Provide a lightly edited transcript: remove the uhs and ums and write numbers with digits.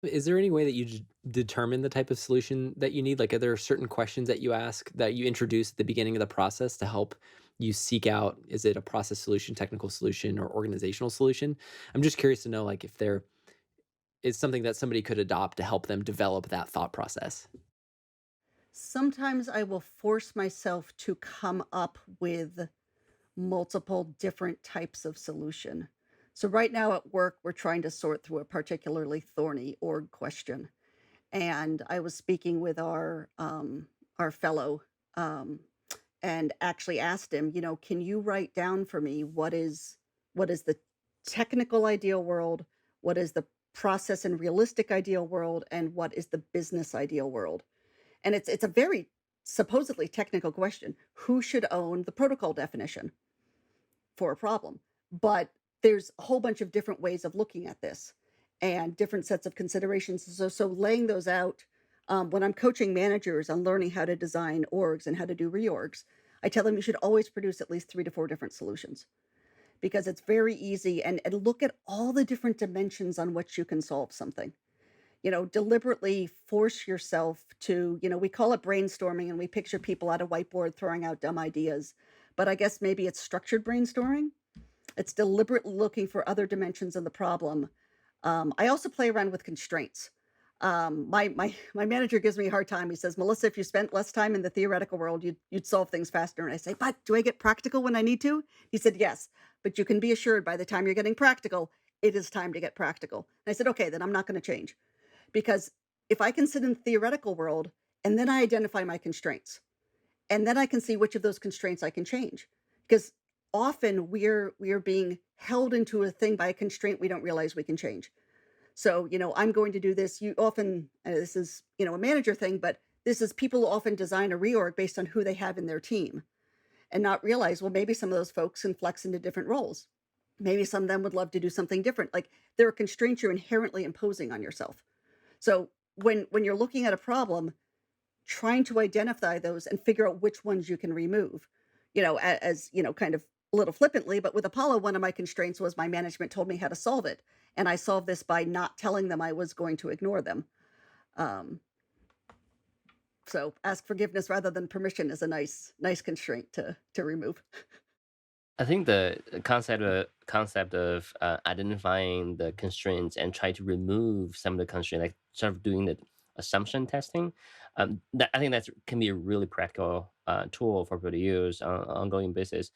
Is there any way that you determine the type of solution that you need? Like, are there certain questions that you ask that you introduce at the beginning of the process to help you seek out, is it a process solution, technical solution, or organizational solution? I'm just curious to know, like, if there is something that somebody could adopt to help them develop that thought process. Sometimes I will force myself to come up with multiple different types of solution. So right now at work, we're trying to sort through a particularly thorny org question. And I was speaking with our fellow um, and actually asked him, can you write down for me what is the technical ideal world, what is the process and realistic ideal world, and what is the business ideal world? And it's a very supposedly technical question. Who should own the protocol definition for a problem? But there's a whole bunch of different ways of looking at this and different sets of considerations. So laying those out, when I'm coaching managers on learning how to design orgs and how to do reorgs, I tell them you should always produce at least 3 to 4 different solutions because it's very easy and look at all the different dimensions on which you can solve something. Deliberately force yourself to, we call it brainstorming and we picture people at a whiteboard throwing out dumb ideas. But I guess maybe it's structured brainstorming. It's deliberately looking for other dimensions of the problem. I also play around with constraints. My manager gives me a hard time. He says, "Melissa, if you spent less time in the theoretical world, you'd solve things faster." And I say, "But do I get practical when I need to?" He said, "Yes, but you can be assured by the time you're getting practical, it is time to get practical." And I said, "Okay, then I'm not going to change." Because if I can sit in the theoretical world and then I identify my constraints, and then I can see which of those constraints I can change. Because often we are being held into a thing by a constraint we don't realize we can change. So, I'm going to do this. You often this is, a manager thing, but this is people often design a reorg based on who they have in their team and not realize, well, maybe some of those folks can flex into different roles. Maybe some of them would love to do something different. Like there are constraints you're inherently imposing on yourself. So when you're looking at a problem, trying to identify those and figure out which ones you can remove, as kind of a little flippantly, but with Apollo, one of my constraints was my management told me how to solve it. And I solved this by not telling them I was going to ignore them. Um, so ask forgiveness rather than permission is a nice constraint to remove. I think the concept of identifying the constraints and try to remove some of the constraints, like sort of doing the assumption testing, that I think that's can be a really practical tool for people to use on an ongoing basis.